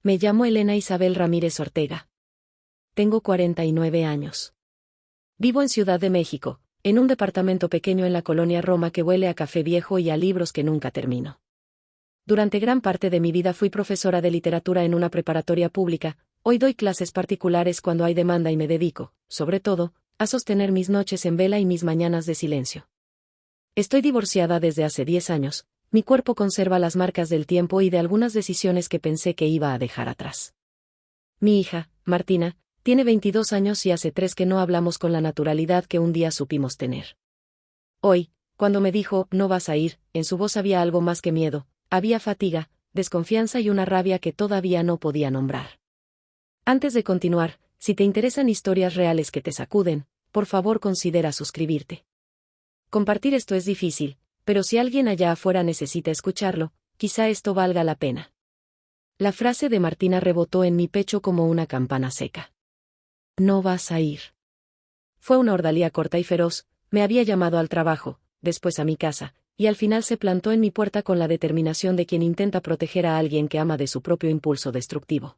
Me llamo Elena Isabel Ramírez Ortega. Tengo 49 años. Vivo en Ciudad de México, en un departamento pequeño en la colonia Roma que huele a café viejo y a libros que nunca termino. Durante gran parte de mi vida fui profesora de literatura en una preparatoria pública. Hoy doy clases particulares cuando hay demanda y me dedico, sobre todo, a sostener mis noches en vela y mis mañanas de silencio. Estoy divorciada desde hace 10 años, mi cuerpo conserva las marcas del tiempo y de algunas decisiones que pensé que iba a dejar atrás. Mi hija, Martina, tiene 22 años y hace 3 que no hablamos con la naturalidad que un día supimos tener. Hoy, cuando me dijo, no vas a ir, en su voz había algo más que miedo, había fatiga, desconfianza y una rabia que todavía no podía nombrar. Antes de continuar, si te interesan historias reales que te sacuden, por favor considera suscribirte. Compartir esto es difícil, pero si alguien allá afuera necesita escucharlo, quizá esto valga la pena. La frase de Martina rebotó en mi pecho como una campana seca. No vas a ir. Fue una ordalía corta y feroz, me había llamado al trabajo, después a mi casa, y al final se plantó en mi puerta con la determinación de quien intenta proteger a alguien que ama de su propio impulso destructivo.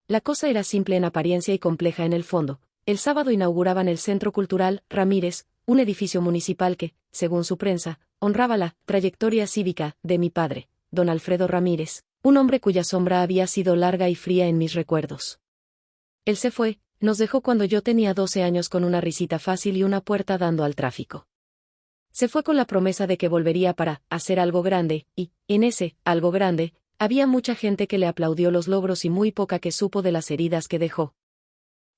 La cosa era simple en apariencia y compleja en el fondo. El sábado inauguraban el Centro Cultural Ramírez, un edificio municipal que, según su prensa, honraba la trayectoria cívica de mi padre, don Alfredo Ramírez, un hombre cuya sombra había sido larga y fría en mis recuerdos. Él se fue, nos dejó cuando yo tenía 12 años con una risita fácil y una puerta dando al tráfico. Se fue con la promesa de que volvería para hacer algo grande, y, en ese algo grande, había mucha gente que le aplaudió los logros y muy poca que supo de las heridas que dejó.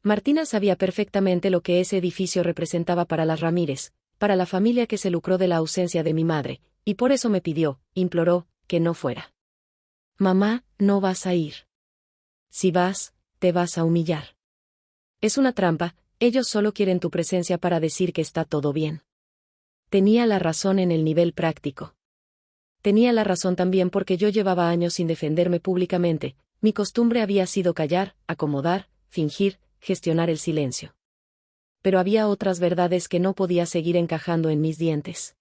Martina sabía perfectamente lo que ese edificio representaba para las Ramírez, para la familia que se lucró de la ausencia de mi madre, y por eso me pidió, imploró, que no fuera. Mamá, no vas a ir. Si vas, te vas a humillar. Es una trampa, ellos solo quieren tu presencia para decir que está todo bien. Tenía la razón en el nivel práctico. Tenía la razón también porque yo llevaba años sin defenderme públicamente, mi costumbre había sido callar, acomodar, fingir, gestionar el silencio. Pero había otras verdades que no podía seguir encajando en mis dientes.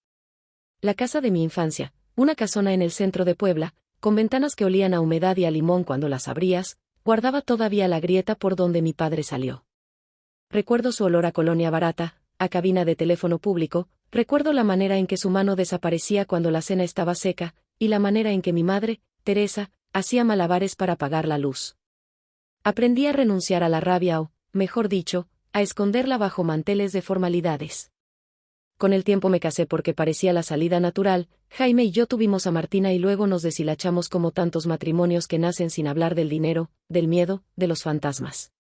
La casa de mi infancia, una casona en el centro de Puebla, con ventanas que olían a humedad y a limón cuando las abrías, guardaba todavía la grieta por donde mi padre salió. Recuerdo su olor a colonia barata, a cabina de teléfono público, recuerdo la manera en que su mano desaparecía cuando la cena estaba seca, y la manera en que mi madre, Teresa, hacía malabares para apagar la luz. Aprendí a renunciar a la rabia o, mejor dicho, a esconderla bajo manteles de formalidades. Con el tiempo me casé porque parecía la salida natural, Jaime y yo tuvimos a Martina y luego nos deshilachamos como tantos matrimonios que nacen sin hablar del dinero, del miedo, de los fantasmas.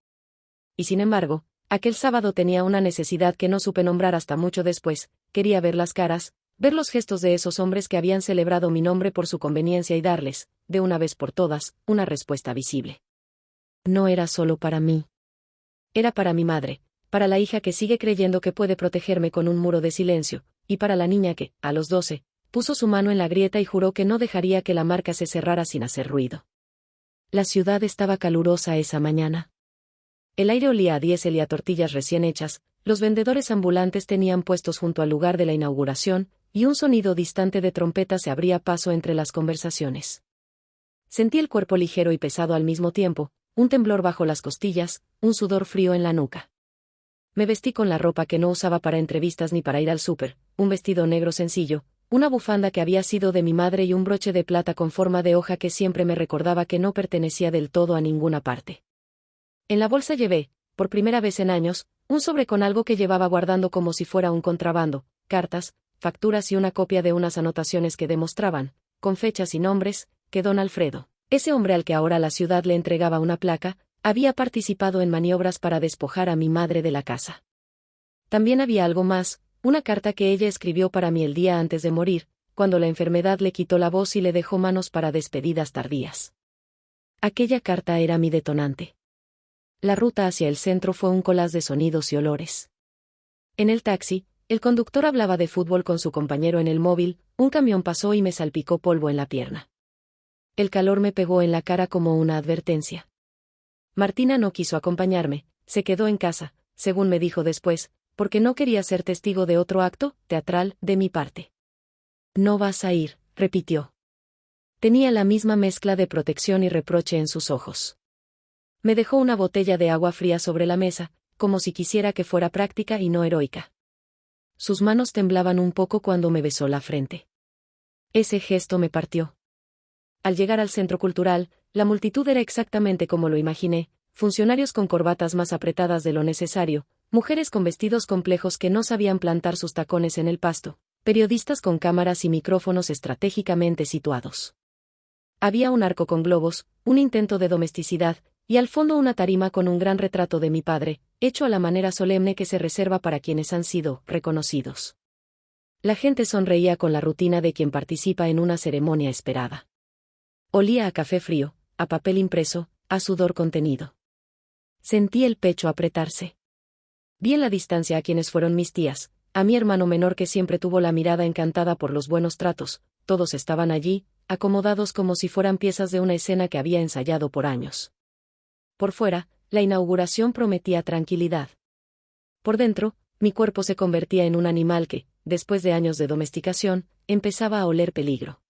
Y sin embargo, aquel sábado tenía una necesidad que no supe nombrar hasta mucho después, quería ver las caras, ver los gestos de esos hombres que habían celebrado mi nombre por su conveniencia y darles, de una vez por todas, una respuesta visible. No era solo para mí. Era para mi madre, para la hija que sigue creyendo que puede protegerme con un muro de silencio, y para la niña que, a los 12, puso su mano en la grieta y juró que no dejaría que la marca se cerrara sin hacer ruido. La ciudad estaba calurosa esa mañana. El aire olía a diésel y a tortillas recién hechas, los vendedores ambulantes tenían puestos junto al lugar de la inauguración, y un sonido distante de trompeta se abría paso entre las conversaciones. Sentí el cuerpo ligero y pesado al mismo tiempo, un temblor bajo las costillas, un sudor frío en la nuca. Me vestí con la ropa que no usaba para entrevistas ni para ir al súper, un vestido negro sencillo, una bufanda que había sido de mi madre y un broche de plata con forma de hoja que siempre me recordaba que no pertenecía del todo a ninguna parte. En la bolsa llevé, por primera vez en años, un sobre con algo que llevaba guardando como si fuera un contrabando, cartas, facturas y una copia de unas anotaciones que demostraban, con fechas y nombres, que don Alfredo, ese hombre al que ahora la ciudad le entregaba una placa, había participado en maniobras para despojar a mi madre de la casa. También había algo más, una carta que ella escribió para mí el día antes de morir, cuando la enfermedad le quitó la voz y le dejó manos para despedidas tardías. Aquella carta era mi detonante. La ruta hacia el centro fue un collage de sonidos y olores. En el taxi, el conductor hablaba de fútbol con su compañero en el móvil, un camión pasó y me salpicó polvo en la pierna. El calor me pegó en la cara como una advertencia. Martina no quiso acompañarme, se quedó en casa, según me dijo después, porque no quería ser testigo de otro acto teatral de mi parte. No vas a ir, repitió. Tenía la misma mezcla de protección y reproche en sus ojos. Me dejó una botella de agua fría sobre la mesa, como si quisiera que fuera práctica y no heroica. Sus manos temblaban un poco cuando me besó la frente. Ese gesto me partió. Al llegar al centro cultural, la multitud era exactamente como lo imaginé, funcionarios con corbatas más apretadas de lo necesario, mujeres con vestidos complejos que no sabían plantar sus tacones en el pasto, periodistas con cámaras y micrófonos estratégicamente situados. Había un arco con globos, un intento de domesticidad, y al fondo una tarima con un gran retrato de mi padre, hecho a la manera solemne que se reserva para quienes han sido reconocidos. La gente sonreía con la rutina de quien participa en una ceremonia esperada. Olía a café frío, a papel impreso, a sudor contenido. Sentí el pecho apretarse. Vi en la distancia a quienes fueron mis tías, a mi hermano menor que siempre tuvo la mirada encantada por los buenos tratos, todos estaban allí, acomodados como si fueran piezas de una escena que había ensayado por años. Por fuera, la inauguración prometía tranquilidad. Por dentro, mi cuerpo se convertía en un animal que, después de años de domesticación, empezaba a oler peligro.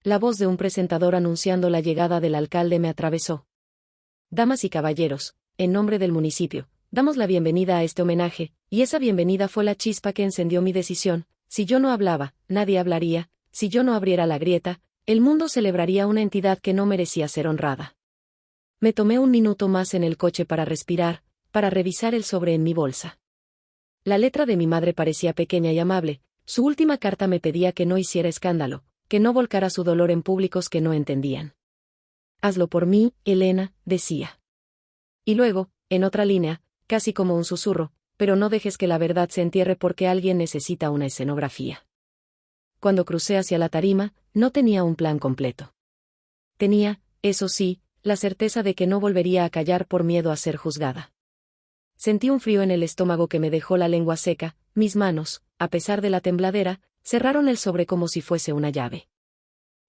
La voz de un presentador anunciando la llegada del alcalde me atravesó. Damas y caballeros, en nombre del municipio, damos la bienvenida a este homenaje, y esa bienvenida fue la chispa que encendió mi decisión. Si yo no hablaba, nadie hablaría, si yo no abriera la grieta, el mundo celebraría una entidad que no merecía ser honrada. Me tomé un minuto más en el coche para respirar, para revisar el sobre en mi bolsa. La letra de mi madre parecía pequeña y amable, su última carta me pedía que no hiciera escándalo, que no volcara su dolor en públicos que no entendían. Hazlo por mí, Elena, decía. Y luego, en otra línea, casi como un susurro, pero no dejes que la verdad se entierre porque alguien necesita una escenografía. Cuando crucé hacia la tarima, no tenía un plan completo. Tenía, eso sí, la certeza de que no volvería a callar por miedo a ser juzgada. Sentí un frío en el estómago que me dejó la lengua seca, mis manos, a pesar de la tembladera, cerraron el sobre como si fuese una llave.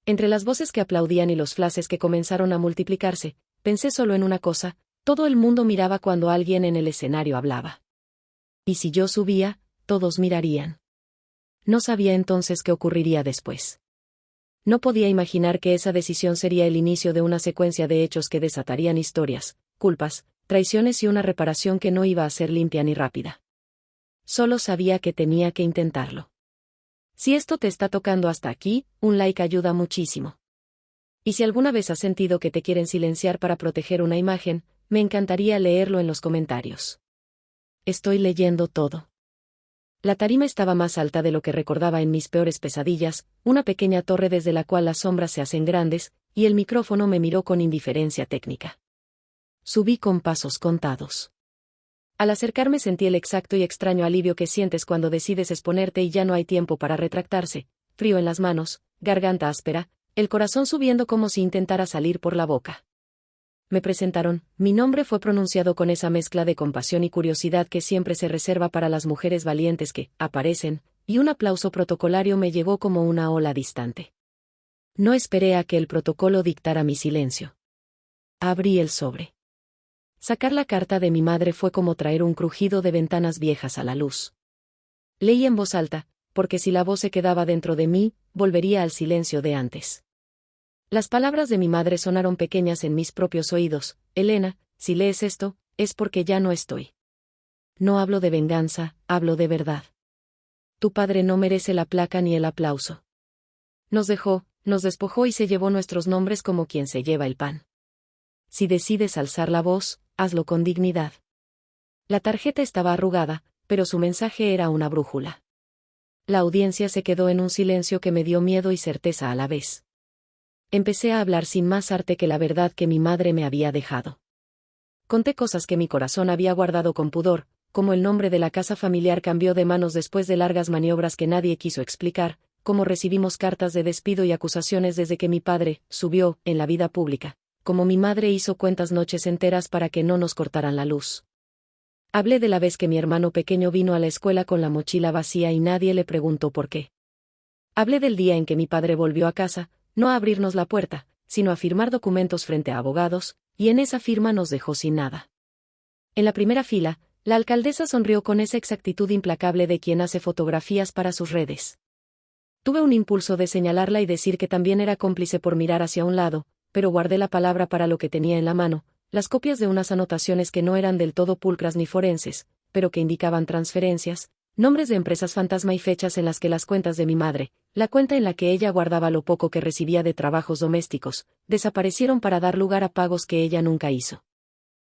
Entre las voces que aplaudían y los flashes que comenzaron a multiplicarse, pensé solo en una cosa: todo el mundo miraba cuando alguien en el escenario hablaba. Y si yo subía, todos mirarían. No sabía entonces qué ocurriría después. No podía imaginar que esa decisión sería el inicio de una secuencia de hechos que desatarían historias, culpas, traiciones y una reparación que no iba a ser limpia ni rápida. Solo sabía que tenía que intentarlo. Si esto te está tocando hasta aquí, un like ayuda muchísimo. Y si alguna vez has sentido que te quieren silenciar para proteger una imagen, me encantaría leerlo en los comentarios. Estoy leyendo todo. La tarima estaba más alta de lo que recordaba en mis peores pesadillas, una pequeña torre desde la cual las sombras se hacen grandes, y el micrófono me miró con indiferencia técnica. Subí con pasos contados. Al acercarme sentí el exacto y extraño alivio que sientes cuando decides exponerte y ya no hay tiempo para retractarse, frío en las manos, garganta áspera, el corazón subiendo como si intentara salir por la boca. Me presentaron, mi nombre fue pronunciado con esa mezcla de compasión y curiosidad que siempre se reserva para las mujeres valientes que aparecen, y un aplauso protocolario me llegó como una ola distante. No esperé a que el protocolo dictara mi silencio. Abrí el sobre. Sacar la carta de mi madre fue como traer un crujido de ventanas viejas a la luz. Leí en voz alta, porque si la voz se quedaba dentro de mí, volvería al silencio de antes. Las palabras de mi madre sonaron pequeñas en mis propios oídos: Elena, si lees esto, es porque ya no estoy. No hablo de venganza, hablo de verdad. Tu padre no merece la placa ni el aplauso. Nos dejó, nos despojó y se llevó nuestros nombres como quien se lleva el pan. Si decides alzar la voz, hazlo con dignidad. La tarjeta estaba arrugada, pero su mensaje era una brújula. La audiencia se quedó en un silencio que me dio miedo y certeza a la vez. Empecé a hablar sin más arte que la verdad que mi madre me había dejado. Conté cosas que mi corazón había guardado con pudor, como el nombre de la casa familiar cambió de manos después de largas maniobras que nadie quiso explicar, cómo recibimos cartas de despido y acusaciones desde que mi padre subió en la vida pública, como mi madre hizo cuentas noches enteras para que no nos cortaran la luz. Hablé de la vez que mi hermano pequeño vino a la escuela con la mochila vacía y nadie le preguntó por qué. Hablé del día en que mi padre volvió a casa, no a abrirnos la puerta, sino a firmar documentos frente a abogados, y en esa firma nos dejó sin nada. En la primera fila, la alcaldesa sonrió con esa exactitud implacable de quien hace fotografías para sus redes. Tuve un impulso de señalarla y decir que también era cómplice por mirar hacia un lado, pero guardé la palabra para lo que tenía en la mano, las copias de unas anotaciones que no eran del todo pulcras ni forenses, pero que indicaban transferencias, nombres de empresas fantasma y fechas en las que las cuentas de mi madre, la cuenta en la que ella guardaba lo poco que recibía de trabajos domésticos, desaparecieron para dar lugar a pagos que ella nunca hizo.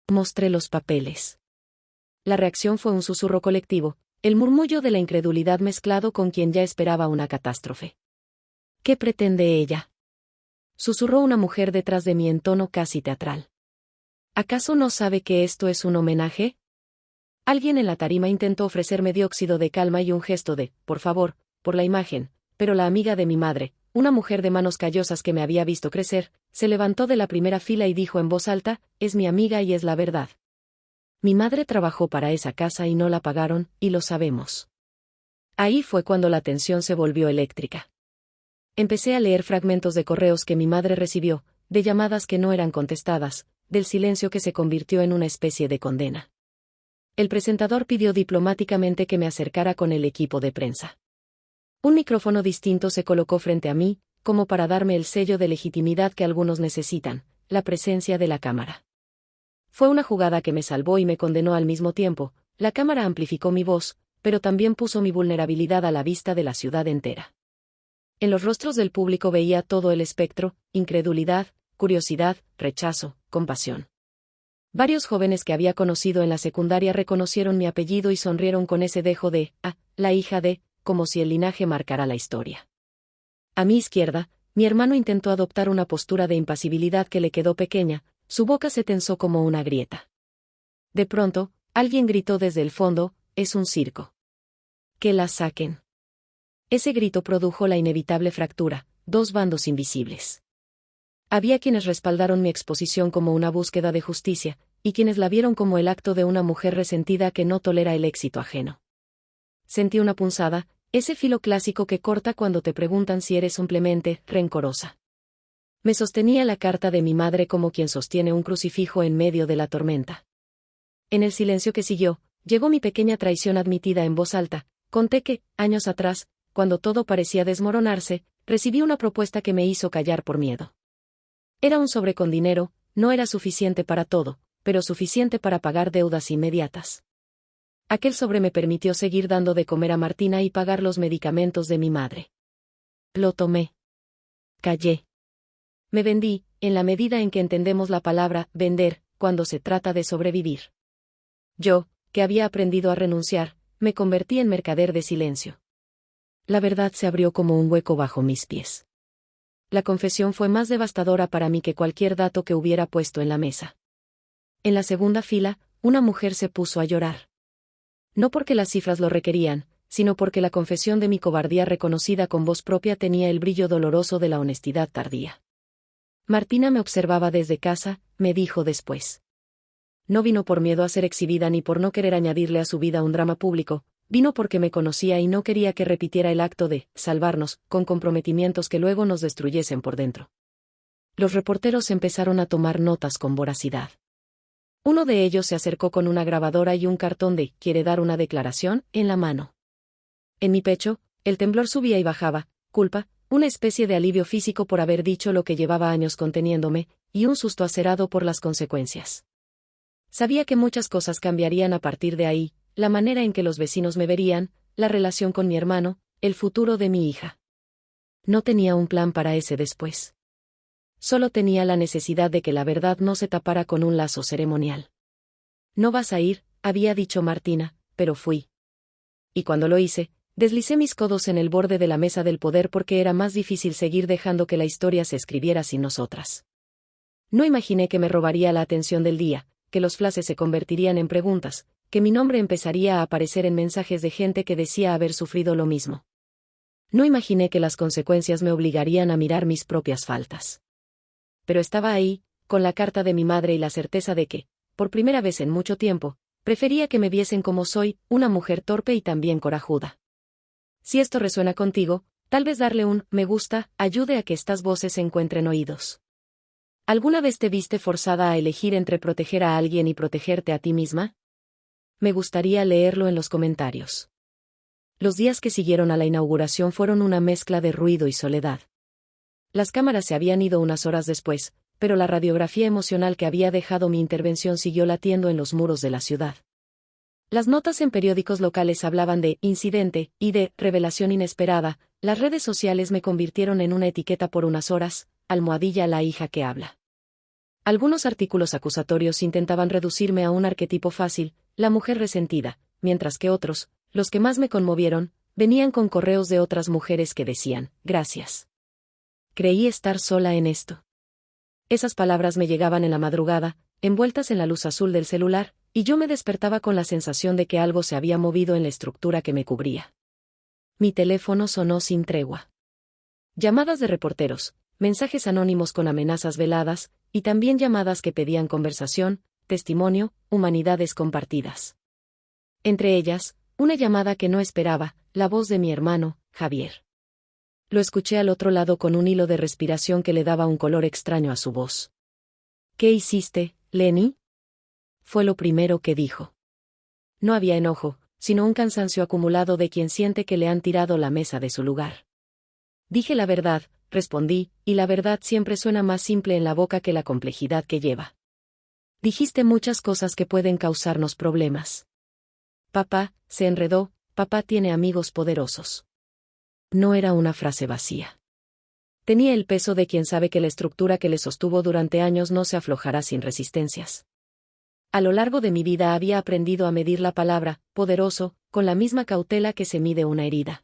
Mostré los papeles. La reacción fue un susurro colectivo, el murmullo de la incredulidad mezclado con quien ya esperaba una catástrofe. ¿Qué pretende ella?, susurró una mujer detrás de mí en tono casi teatral. ¿Acaso no sabe que esto es un homenaje? Alguien en la tarima intentó ofrecerme dióxido de calma y un gesto de, por favor, por la imagen, pero la amiga de mi madre, una mujer de manos callosas que me había visto crecer, se levantó de la primera fila y dijo en voz alta, es mi amiga y es la verdad. Mi madre trabajó para esa casa y no la pagaron, y lo sabemos. Ahí fue cuando la tensión se volvió eléctrica. Empecé a leer fragmentos de correos que mi madre recibió, de llamadas que no eran contestadas, del silencio que se convirtió en una especie de condena. El presentador pidió diplomáticamente que me acercara con el equipo de prensa. Un micrófono distinto se colocó frente a mí, como para darme el sello de legitimidad que algunos necesitan, la presencia de la cámara. Fue una jugada que me salvó y me condenó al mismo tiempo. La cámara amplificó mi voz, pero también puso mi vulnerabilidad a la vista de la ciudad entera. En los rostros del público veía todo el espectro: incredulidad, curiosidad, rechazo, compasión. Varios jóvenes que había conocido en la secundaria reconocieron mi apellido y sonrieron con ese dejo de, la hija de, como si el linaje marcara la historia. A mi izquierda, mi hermano intentó adoptar una postura de impasibilidad que le quedó pequeña, su boca se tensó como una grieta. De pronto, alguien gritó desde el fondo, es un circo. Que la saquen. Ese grito produjo la inevitable fractura, dos bandos invisibles. Había quienes respaldaron mi exposición como una búsqueda de justicia, y quienes la vieron como el acto de una mujer resentida que no tolera el éxito ajeno. Sentí una punzada, ese filo clásico que corta cuando te preguntan si eres simplemente rencorosa. Me sostenía la carta de mi madre como quien sostiene un crucifijo en medio de la tormenta. En el silencio que siguió, llegó mi pequeña traición admitida en voz alta. Conté que, años atrás, cuando todo parecía desmoronarse, recibí una propuesta que me hizo callar por miedo. Era un sobre con dinero, no era suficiente para todo, pero suficiente para pagar deudas inmediatas. Aquel sobre me permitió seguir dando de comer a Martina y pagar los medicamentos de mi madre. Lo tomé. Callé. Me vendí, en la medida en que entendemos la palabra vender, cuando se trata de sobrevivir. Yo, que había aprendido a renunciar, me convertí en mercader de silencio. La verdad se abrió como un hueco bajo mis pies. La confesión fue más devastadora para mí que cualquier dato que hubiera puesto en la mesa. En la segunda fila, una mujer se puso a llorar. No porque las cifras lo requerían, sino porque la confesión de mi cobardía reconocida con voz propia tenía el brillo doloroso de la honestidad tardía. Martina me observaba desde casa, me dijo después. No vino por miedo a ser exhibida ni por no querer añadirle a su vida un drama público, vino porque me conocía y no quería que repitiera el acto de salvarnos, con comprometimientos que luego nos destruyesen por dentro. Los reporteros empezaron a tomar notas con voracidad. Uno de ellos se acercó con una grabadora y un cartón de «¿Quiere dar una declaración?» en la mano. En mi pecho, el temblor subía y bajaba, culpa, una especie de alivio físico por haber dicho lo que llevaba años conteniéndome, y un susto acerado por las consecuencias. Sabía que muchas cosas cambiarían a partir de ahí, la manera en que los vecinos me verían, la relación con mi hermano, el futuro de mi hija. No tenía un plan para ese después. Solo tenía la necesidad de que la verdad no se tapara con un lazo ceremonial. No vas a ir, había dicho Martina, pero fui. Y cuando lo hice, deslicé mis codos en el borde de la mesa del poder porque era más difícil seguir dejando que la historia se escribiera sin nosotras. No imaginé que me robaría la atención del día, que los flashes se convertirían en preguntas, que mi nombre empezaría a aparecer en mensajes de gente que decía haber sufrido lo mismo. No imaginé que las consecuencias me obligarían a mirar mis propias faltas. Pero estaba ahí, con la carta de mi madre y la certeza de que, por primera vez en mucho tiempo, prefería que me viesen como soy, una mujer torpe y también corajuda. Si esto resuena contigo, tal vez darle un me gusta ayude a que estas voces encuentren oídos. ¿Alguna vez te viste forzada a elegir entre proteger a alguien y protegerte a ti misma? Me gustaría leerlo en los comentarios. Los días que siguieron a la inauguración fueron una mezcla de ruido y soledad. Las cámaras se habían ido unas horas después, pero la radiografía emocional que había dejado mi intervención siguió latiendo en los muros de la ciudad. Las notas en periódicos locales hablaban de incidente y de revelación inesperada. Las redes sociales me convirtieron en una etiqueta por unas horas, almohadilla la hija que habla. Algunos artículos acusatorios intentaban reducirme a un arquetipo fácil, la mujer resentida, mientras que otros, los que más me conmovieron, venían con correos de otras mujeres que decían, gracias. Creí estar sola en esto. Esas palabras me llegaban en la madrugada, envueltas en la luz azul del celular, y yo me despertaba con la sensación de que algo se había movido en la estructura que me cubría. Mi teléfono sonó sin tregua. Llamadas de reporteros, mensajes anónimos con amenazas veladas, y también llamadas que pedían conversación, testimonio, humanidades compartidas. Entre ellas, una llamada que no esperaba, la voz de mi hermano, Javier. Lo escuché al otro lado con un hilo de respiración que le daba un color extraño a su voz. ¿Qué hiciste, Lenny? Fue lo primero que dijo. No había enojo, sino un cansancio acumulado de quien siente que le han tirado la mesa de su lugar. Dije la verdad, respondí, y la verdad siempre suena más simple en la boca que la complejidad que lleva. Dijiste muchas cosas que pueden causarnos problemas. Papá, se enredó, papá tiene amigos poderosos. No era una frase vacía. Tenía el peso de quien sabe que la estructura que le sostuvo durante años no se aflojará sin resistencias. A lo largo de mi vida había aprendido a medir la palabra, poderoso, con la misma cautela que se mide una herida.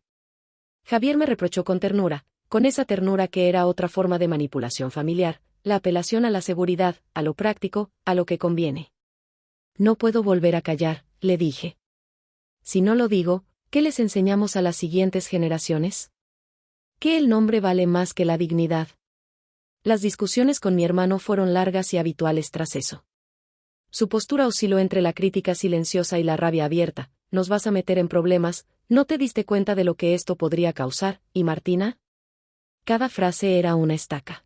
Javier me reprochó con ternura, con esa ternura que era otra forma de manipulación familiar, la apelación a la seguridad, a lo práctico, a lo que conviene. No puedo volver a callar, le dije. Si no lo digo, ¿qué les enseñamos a las siguientes generaciones? ¿Que el nombre vale más que la dignidad? Las discusiones con mi hermano fueron largas y habituales tras eso. Su postura osciló entre la crítica silenciosa y la rabia abierta. Nos vas a meter en problemas, ¿no te diste cuenta de lo que esto podría causar, y Martina? Cada frase era una estaca.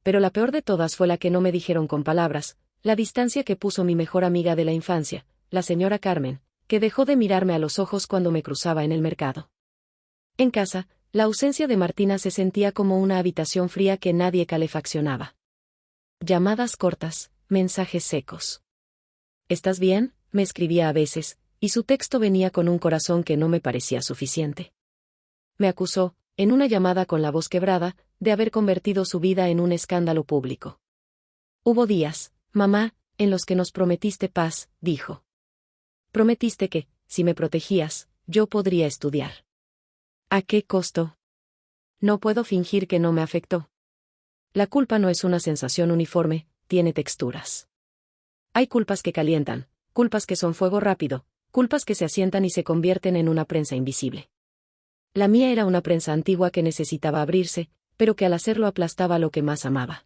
Pero la peor de todas fue la que no me dijeron con palabras, la distancia que puso mi mejor amiga de la infancia, la señora Carmen, que dejó de mirarme a los ojos cuando me cruzaba en el mercado. En casa, la ausencia de Martina se sentía como una habitación fría que nadie calefaccionaba. Llamadas cortas, mensajes secos. ¿Estás bien?, me escribía a veces, y su texto venía con un corazón que no me parecía suficiente. Me acusó, en una llamada con la voz quebrada, de haber convertido su vida en un escándalo público. Hubo días, mamá, en los que nos prometiste paz, dijo. Prometiste que, si me protegías, yo podría estudiar. ¿A qué costo? No puedo fingir que no me afectó. La culpa no es una sensación uniforme, tiene texturas. Hay culpas que calientan, culpas que son fuego rápido, culpas que se asientan y se convierten en una prensa invisible. La mía era una prensa antigua que necesitaba abrirse, pero que al hacerlo aplastaba lo que más amaba.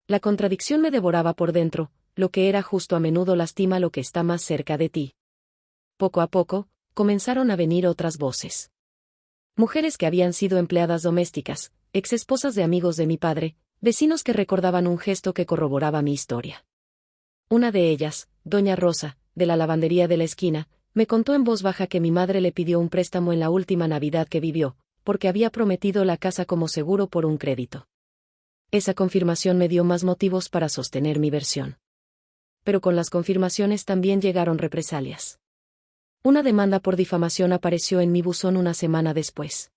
La contradicción me devoraba por dentro, lo que era justo a menudo lastima lo que está más cerca de ti. Poco a poco, comenzaron a venir otras voces. Mujeres que habían sido empleadas domésticas, exesposas de amigos de mi padre, vecinos que recordaban un gesto que corroboraba mi historia. Una de ellas, doña Rosa, de la lavandería de la esquina, me contó en voz baja que mi madre le pidió un préstamo en la última Navidad que vivió, porque había prometido la casa como seguro por un crédito. Esa confirmación me dio más motivos para sostener mi versión. Pero con las confirmaciones también llegaron represalias. Una demanda por difamación apareció en mi buzón una semana después.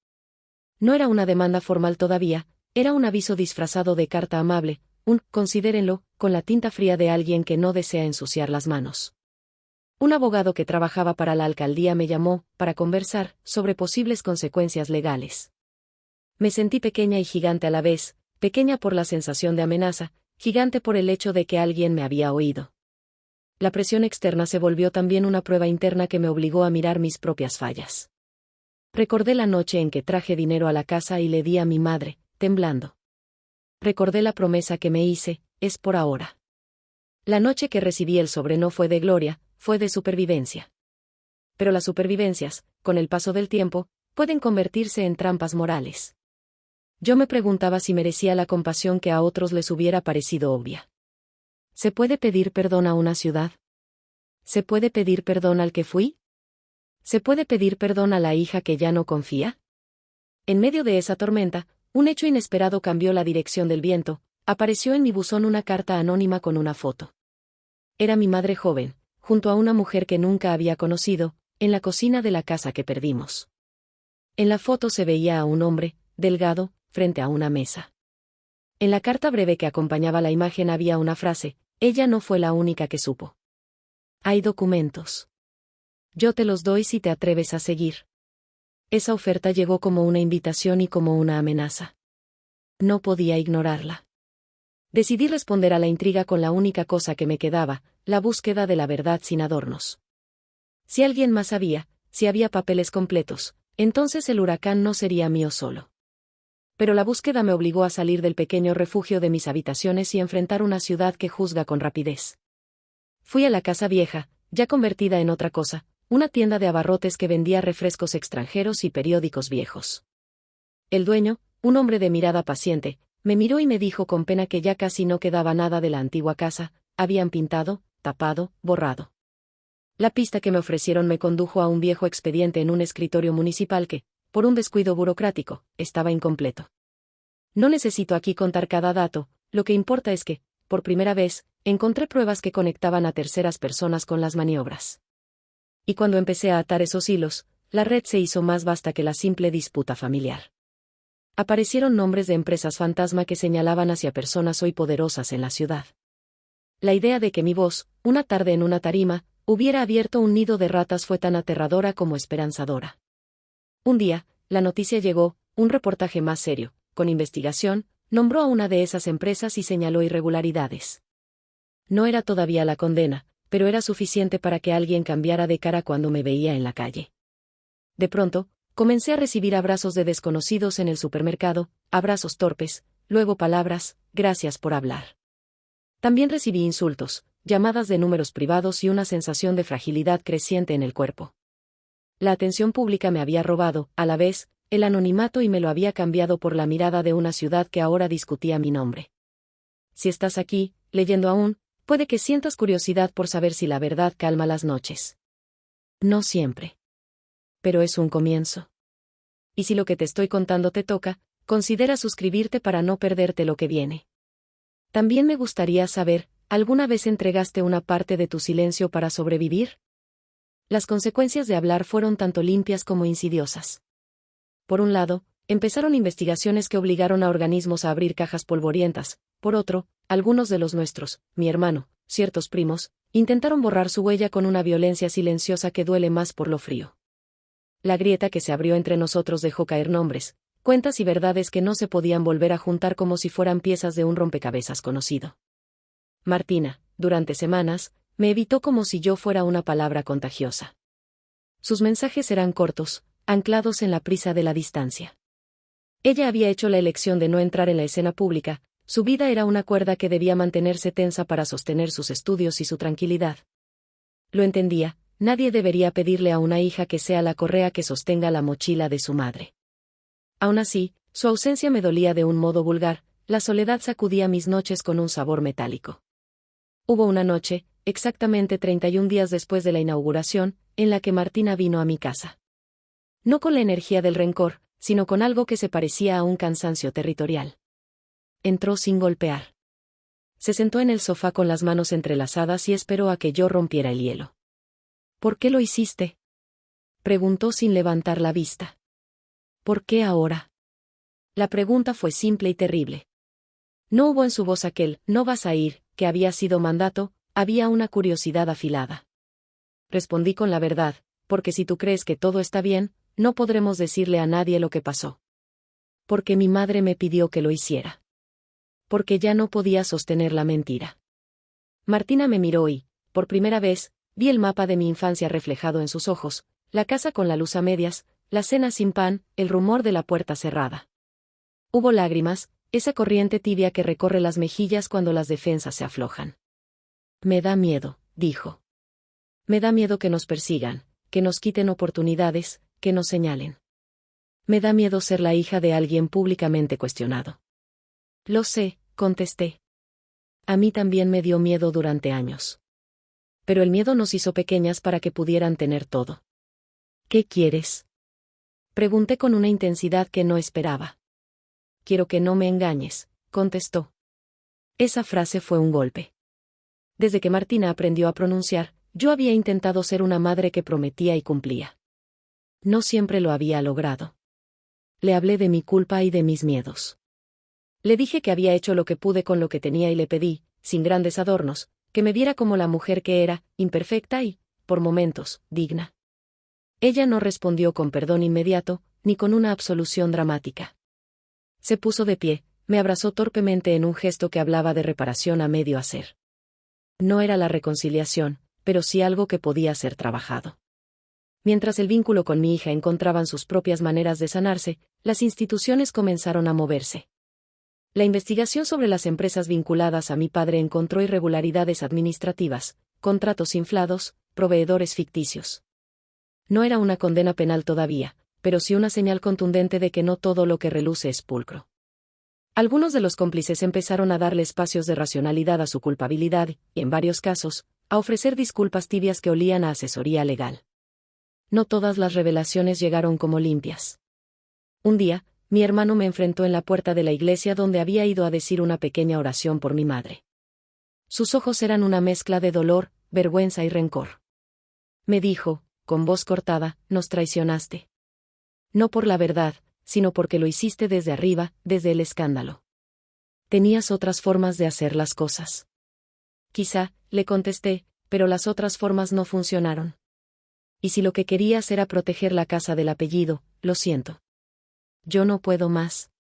No era una demanda formal todavía, era un aviso disfrazado de carta amable, considérenlo, con la tinta fría de alguien que no desea ensuciar las manos. Un abogado que trabajaba para la alcaldía me llamó, para conversar, sobre posibles consecuencias legales. Me sentí pequeña y gigante a la vez, pequeña por la sensación de amenaza, gigante por el hecho de que alguien me había oído. La presión externa se volvió también una prueba interna que me obligó a mirar mis propias fallas. Recordé la noche en que traje dinero a la casa y le di a mi madre, temblando. Recordé la promesa que me hice, es por ahora. La noche que recibí el sobre no fue de gloria, fue de supervivencia. Pero las supervivencias, con el paso del tiempo, pueden convertirse en trampas morales. Yo me preguntaba si merecía la compasión que a otros les hubiera parecido obvia. ¿Se puede pedir perdón a una ciudad? ¿Se puede pedir perdón al que fui? ¿Se puede pedir perdón a la hija que ya no confía? En medio de esa tormenta, un hecho inesperado cambió la dirección del viento. Apareció en mi buzón una carta anónima con una foto. Era mi madre joven, junto a una mujer que nunca había conocido, en la cocina de la casa que perdimos. En la foto se veía a un hombre, delgado, frente a una mesa. En la carta breve que acompañaba la imagen había una frase: ella no fue la única que supo. Hay documentos. Yo te los doy si te atreves a seguir. Esa oferta llegó como una invitación y como una amenaza. No podía ignorarla. Decidí responder a la intriga con la única cosa que me quedaba, la búsqueda de la verdad sin adornos. Si alguien más sabía, si había papeles completos, entonces el huracán no sería mío solo. Pero la búsqueda me obligó a salir del pequeño refugio de mis habitaciones y enfrentar una ciudad que juzga con rapidez. Fui a la casa vieja, ya convertida en otra cosa, una tienda de abarrotes que vendía refrescos extranjeros y periódicos viejos. El dueño, un hombre de mirada paciente, me miró y me dijo con pena que ya casi no quedaba nada de la antigua casa, habían pintado, tapado, borrado. La pista que me ofrecieron me condujo a un viejo expediente en un escritorio municipal que, por un descuido burocrático, estaba incompleto. No necesito aquí contar cada dato, lo que importa es que, por primera vez, encontré pruebas que conectaban a terceras personas con las maniobras. Y cuando empecé a atar esos hilos, la red se hizo más vasta que la simple disputa familiar. Aparecieron nombres de empresas fantasma que señalaban hacia personas hoy poderosas en la ciudad. La idea de que mi voz, una tarde en una tarima, hubiera abierto un nido de ratas fue tan aterradora como esperanzadora. Un día, la noticia llegó, un reportaje más serio, con investigación, nombró a una de esas empresas y señaló irregularidades. No era todavía la condena, pero era suficiente para que alguien cambiara de cara cuando me veía en la calle. De pronto, comencé a recibir abrazos de desconocidos en el supermercado, abrazos torpes, luego palabras: gracias por hablar. También recibí insultos, llamadas de números privados y una sensación de fragilidad creciente en el cuerpo. La atención pública me había robado, a la vez, el anonimato y me lo había cambiado por la mirada de una ciudad que ahora discutía mi nombre. Si estás aquí, leyendo aún, puede que sientas curiosidad por saber si la verdad calma las noches. No siempre. Pero es un comienzo. Y si lo que te estoy contando te toca, considera suscribirte para no perderte lo que viene. También me gustaría saber, ¿alguna vez entregaste una parte de tu silencio para sobrevivir? Las consecuencias de hablar fueron tanto limpias como insidiosas. Por un lado, empezaron investigaciones que obligaron a organismos a abrir cajas polvorientas. Por otro, algunos de los nuestros, mi hermano, ciertos primos, intentaron borrar su huella con una violencia silenciosa que duele más por lo frío. La grieta que se abrió entre nosotros dejó caer nombres, cuentas y verdades que no se podían volver a juntar como si fueran piezas de un rompecabezas conocido. Martina, durante semanas, me evitó como si yo fuera una palabra contagiosa. Sus mensajes eran cortos, anclados en la prisa de la distancia. Ella había hecho la elección de no entrar en la escena pública, su vida era una cuerda que debía mantenerse tensa para sostener sus estudios y su tranquilidad. Lo entendía, nadie debería pedirle a una hija que sea la correa que sostenga la mochila de su madre. Aún así, su ausencia me dolía de un modo vulgar, la soledad sacudía mis noches con un sabor metálico. Hubo una noche, exactamente 31 días después de la inauguración, en la que Martina vino a mi casa. No con la energía del rencor, sino con algo que se parecía a un cansancio territorial. Entró sin golpear. Se sentó en el sofá con las manos entrelazadas y esperó a que yo rompiera el hielo. ¿Por qué lo hiciste?, preguntó sin levantar la vista. ¿Por qué ahora? La pregunta fue simple y terrible. No hubo en su voz aquel «no vas a ir», que había sido mandato, había una curiosidad afilada. Respondí con la verdad, porque si tú crees que todo está bien, no podremos decirle a nadie lo que pasó. Porque mi madre me pidió que lo hiciera. Porque ya no podía sostener la mentira. Martina me miró y, por primera vez, vi el mapa de mi infancia reflejado en sus ojos, la casa con la luz a medias, la cena sin pan, el rumor de la puerta cerrada. Hubo lágrimas, esa corriente tibia que recorre las mejillas cuando las defensas se aflojan. Me da miedo, dijo. Me da miedo que nos persigan, que nos quiten oportunidades, que nos señalen. Me da miedo ser la hija de alguien públicamente cuestionado. Lo sé, contesté. A mí también me dio miedo durante años. Pero el miedo nos hizo pequeñas para que pudieran tener todo. ¿Qué quieres? Pregunté con una intensidad que no esperaba. Quiero que no me engañes, contestó. Esa frase fue un golpe. Desde que Martina aprendió a pronunciar, yo había intentado ser una madre que prometía y cumplía. No siempre lo había logrado. Le hablé de mi culpa y de mis miedos. Le dije que había hecho lo que pude con lo que tenía y le pedí, sin grandes adornos, que me viera como la mujer que era, imperfecta y, por momentos, digna. Ella no respondió con perdón inmediato, ni con una absolución dramática. Se puso de pie, me abrazó torpemente en un gesto que hablaba de reparación a medio hacer. No era la reconciliación, pero sí algo que podía ser trabajado. Mientras el vínculo con mi hija encontraban sus propias maneras de sanarse, las instituciones comenzaron a moverse. La investigación sobre las empresas vinculadas a mi padre encontró irregularidades administrativas, contratos inflados, proveedores ficticios. No era una condena penal todavía, pero sí una señal contundente de que no todo lo que reluce es pulcro. Algunos de los cómplices empezaron a darle espacios de racionalidad a su culpabilidad y, en varios casos, a ofrecer disculpas tibias que olían a asesoría legal. No todas las revelaciones llegaron como limpias. Un día, mi hermano me enfrentó en la puerta de la iglesia donde había ido a decir una pequeña oración por mi madre. Sus ojos eran una mezcla de dolor, vergüenza y rencor. Me dijo, con voz cortada, nos traicionaste. No por la verdad, sino porque lo hiciste desde arriba, desde el escándalo. Tenías otras formas de hacer las cosas. Quizá, le contesté, pero las otras formas no funcionaron. Y si lo que querías era proteger la casa del apellido, lo siento. Yo no puedo más.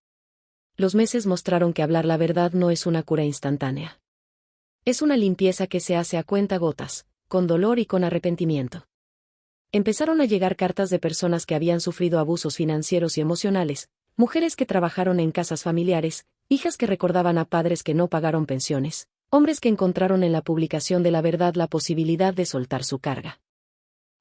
Los meses mostraron que hablar la verdad no es una cura instantánea. Es una limpieza que se hace a cuentagotas, con dolor y con arrepentimiento. Empezaron a llegar cartas de personas que habían sufrido abusos financieros y emocionales, mujeres que trabajaron en casas familiares, hijas que recordaban a padres que no pagaron pensiones, hombres que encontraron en la publicación de la verdad la posibilidad de soltar su carga.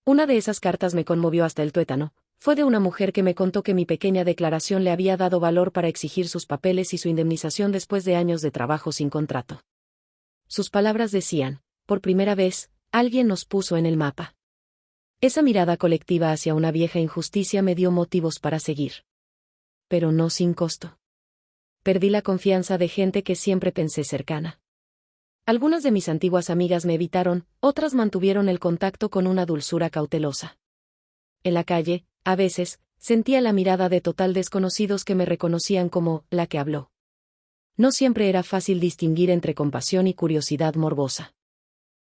Una de esas cartas me conmovió hasta el tuétano. Fue de una mujer que me contó que mi pequeña declaración le había dado valor para exigir sus papeles y su indemnización después de años de trabajo sin contrato. Sus palabras decían, por primera vez, alguien nos puso en el mapa. Esa mirada colectiva hacia una vieja injusticia me dio motivos para seguir. Pero no sin costo. Perdí la confianza de gente que siempre pensé cercana. Algunas de mis antiguas amigas me evitaron, otras mantuvieron el contacto con una dulzura cautelosa. En la calle, a veces, sentía la mirada de total desconocidos que me reconocían como la que habló. No siempre era fácil distinguir entre compasión y curiosidad morbosa.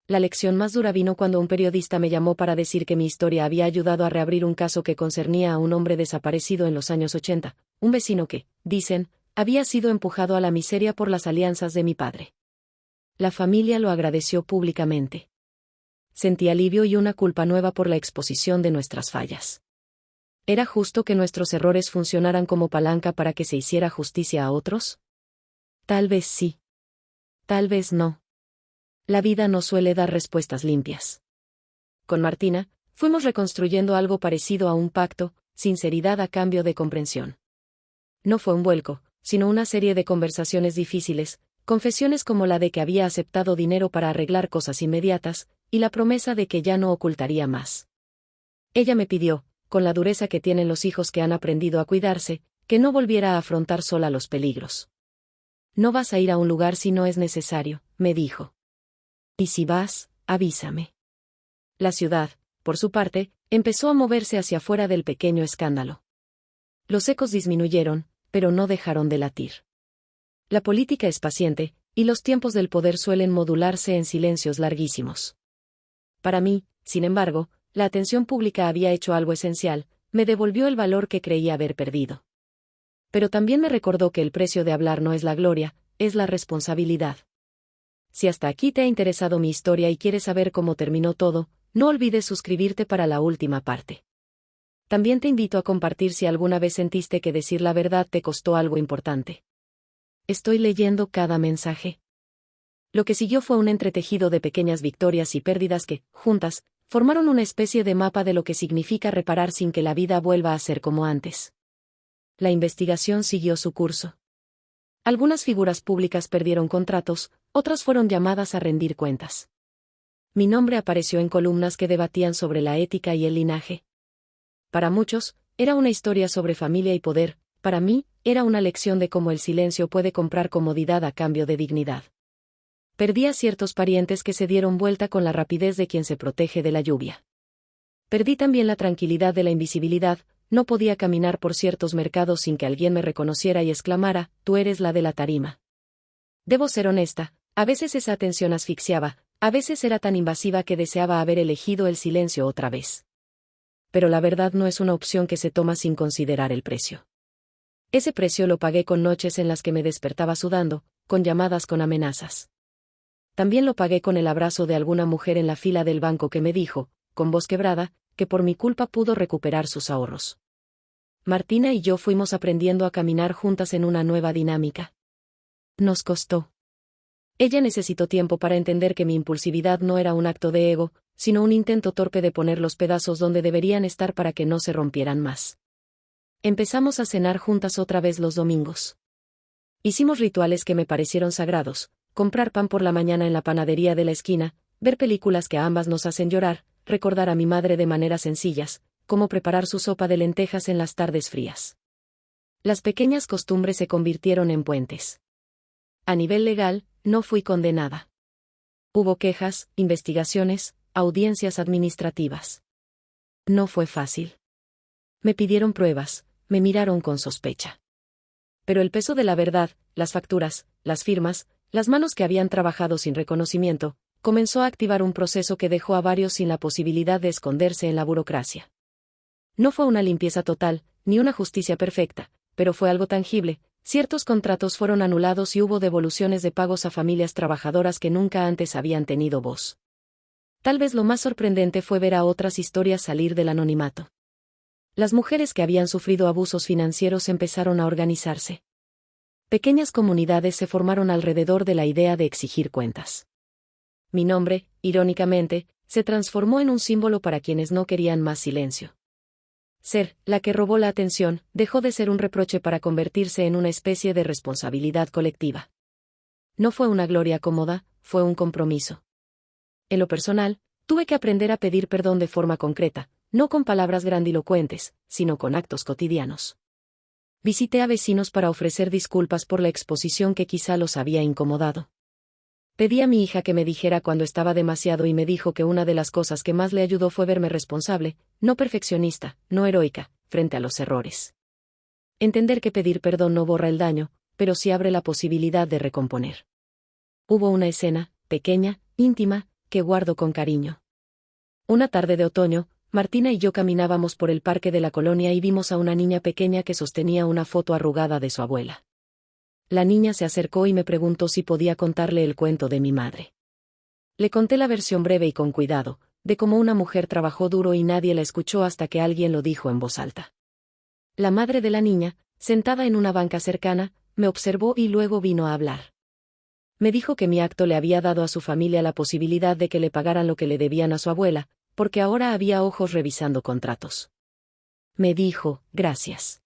La lección más dura vino cuando un periodista me llamó para decir que mi historia había ayudado a reabrir un caso que concernía a un hombre desaparecido en los años 80, un vecino que, dicen, había sido empujado a la miseria por las alianzas de mi padre. La familia lo agradeció públicamente. Sentí alivio y una culpa nueva por la exposición de nuestras fallas. ¿Era justo que nuestros errores funcionaran como palanca para que se hiciera justicia a otros? Tal vez sí. Tal vez no. La vida no suele dar respuestas limpias. Con Martina, fuimos reconstruyendo algo parecido a un pacto, sinceridad a cambio de comprensión. No fue un vuelco, sino una serie de conversaciones difíciles, confesiones como la de que había aceptado dinero para arreglar cosas inmediatas, y la promesa de que ya no ocultaría más. Ella me pidió, con la dureza que tienen los hijos que han aprendido a cuidarse, que no volviera a afrontar sola los peligros. No vas a ir a un lugar si no es necesario, me dijo. Y si vas, avísame. La ciudad, por su parte, empezó a moverse hacia afuera del pequeño escándalo. Los ecos disminuyeron, pero no dejaron de latir. La política es paciente, y los tiempos del poder suelen modularse en silencios larguísimos. Para mí, sin embargo, la atención pública había hecho algo esencial, me devolvió el valor que creía haber perdido. Pero también me recordó que el precio de hablar no es la gloria, es la responsabilidad. Si hasta aquí te ha interesado mi historia y quieres saber cómo terminó todo, no olvides suscribirte para la última parte. También te invito a compartir si alguna vez sentiste que decir la verdad te costó algo importante. Estoy leyendo cada mensaje. Lo que siguió fue un entretejido de pequeñas victorias y pérdidas que, juntas, formaron una especie de mapa de lo que significa reparar sin que la vida vuelva a ser como antes. La investigación siguió su curso. Algunas figuras públicas perdieron contratos, otras fueron llamadas a rendir cuentas. Mi nombre apareció en columnas que debatían sobre la ética y el linaje. Para muchos, era una historia sobre familia y poder, para mí, era una lección de cómo el silencio puede comprar comodidad a cambio de dignidad. Perdí a ciertos parientes que se dieron vuelta con la rapidez de quien se protege de la lluvia. Perdí también la tranquilidad de la invisibilidad, no podía caminar por ciertos mercados sin que alguien me reconociera y exclamara, tú eres la de la tarima. Debo ser honesta, a veces esa atención asfixiaba, a veces era tan invasiva que deseaba haber elegido el silencio otra vez. Pero la verdad no es una opción que se toma sin considerar el precio. Ese precio lo pagué con noches en las que me despertaba sudando, con llamadas con amenazas. También lo pagué con el abrazo de alguna mujer en la fila del banco que me dijo, con voz quebrada, que por mi culpa pudo recuperar sus ahorros. Martina y yo fuimos aprendiendo a caminar juntas en una nueva dinámica. Nos costó. Ella necesitó tiempo para entender que mi impulsividad no era un acto de ego, sino un intento torpe de poner los pedazos donde deberían estar para que no se rompieran más. Empezamos a cenar juntas otra vez los domingos. Hicimos rituales que me parecieron sagrados, comprar pan por la mañana en la panadería de la esquina, ver películas que a ambas nos hacen llorar, recordar a mi madre de maneras sencillas, como preparar su sopa de lentejas en las tardes frías. Las pequeñas costumbres se convirtieron en puentes. A nivel legal, no fui condenada. Hubo quejas, investigaciones, audiencias administrativas. No fue fácil. Me pidieron pruebas, me miraron con sospecha. Pero el peso de la verdad, las facturas, las firmas, las manos que habían trabajado sin reconocimiento, comenzó a activar un proceso que dejó a varios sin la posibilidad de esconderse en la burocracia. No fue una limpieza total, ni una justicia perfecta, pero fue algo tangible. Ciertos contratos fueron anulados y hubo devoluciones de pagos a familias trabajadoras que nunca antes habían tenido voz. Tal vez lo más sorprendente fue ver a otras historias salir del anonimato. Las mujeres que habían sufrido abusos financieros empezaron a organizarse. Pequeñas comunidades se formaron alrededor de la idea de exigir cuentas. Mi nombre, irónicamente, se transformó en un símbolo para quienes no querían más silencio. Ser la que robó la atención dejó de ser un reproche para convertirse en una especie de responsabilidad colectiva. No fue una gloria cómoda, fue un compromiso. En lo personal, tuve que aprender a pedir perdón de forma concreta, no con palabras grandilocuentes, sino con actos cotidianos. Visité a vecinos para ofrecer disculpas por la exposición que quizá los había incomodado. Pedí a mi hija que me dijera cuando estaba demasiado y me dijo que una de las cosas que más le ayudó fue verme responsable, no perfeccionista, no heroica, frente a los errores. Entender que pedir perdón no borra el daño, pero sí abre la posibilidad de recomponer. Hubo una escena, pequeña, íntima, que guardo con cariño. Una tarde de otoño, Martina y yo caminábamos por el parque de la colonia y vimos a una niña pequeña que sostenía una foto arrugada de su abuela. La niña se acercó y me preguntó si podía contarle el cuento de mi madre. Le conté la versión breve y con cuidado, de cómo una mujer trabajó duro y nadie la escuchó hasta que alguien lo dijo en voz alta. La madre de la niña, sentada en una banca cercana, me observó y luego vino a hablar. Me dijo que mi acto le había dado a su familia la posibilidad de que le pagaran lo que le debían a su abuela, porque ahora había ojos revisando contratos. Me dijo, gracias.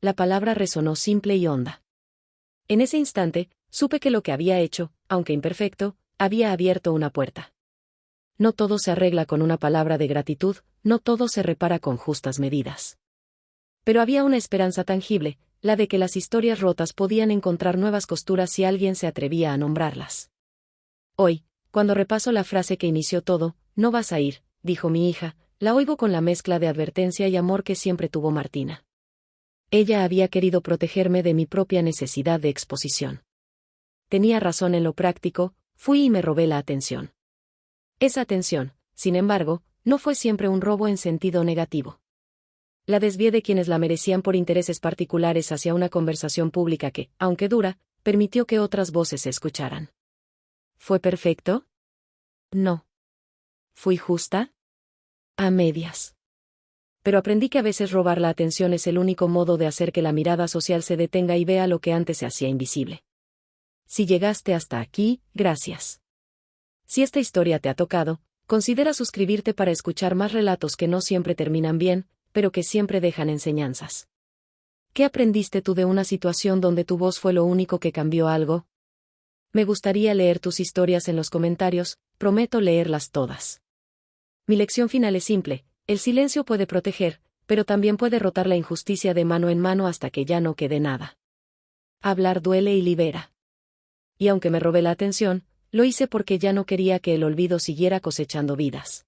La palabra resonó simple y honda. En ese instante, supe que lo que había hecho, aunque imperfecto, había abierto una puerta. No todo se arregla con una palabra de gratitud, no todo se repara con justas medidas. Pero había una esperanza tangible, la de que las historias rotas podían encontrar nuevas costuras si alguien se atrevía a nombrarlas. Hoy, cuando repaso la frase que inició todo, no vas a ir, dijo mi hija, la oigo con la mezcla de advertencia y amor que siempre tuvo Martina. Ella había querido protegerme de mi propia necesidad de exposición. Tenía razón en lo práctico, fui y me robé la atención. Esa atención, sin embargo, no fue siempre un robo en sentido negativo. La desvié de quienes la merecían por intereses particulares hacia una conversación pública que, aunque dura, permitió que otras voces se escucharan. ¿Fue perfecto? No. ¿Fui justa? A medias. Pero aprendí que a veces robar la atención es el único modo de hacer que la mirada social se detenga y vea lo que antes se hacía invisible. Si llegaste hasta aquí, gracias. Si esta historia te ha tocado, considera suscribirte para escuchar más relatos que no siempre terminan bien, pero que siempre dejan enseñanzas. ¿Qué aprendiste tú de una situación donde tu voz fue lo único que cambió algo? Me gustaría leer tus historias en los comentarios, prometo leerlas todas. Mi lección final es simple. El silencio puede proteger, pero también puede rotar la injusticia de mano en mano hasta que ya no quede nada. Hablar duele y libera. Y aunque me robé la atención, lo hice porque ya no quería que el olvido siguiera cosechando vidas.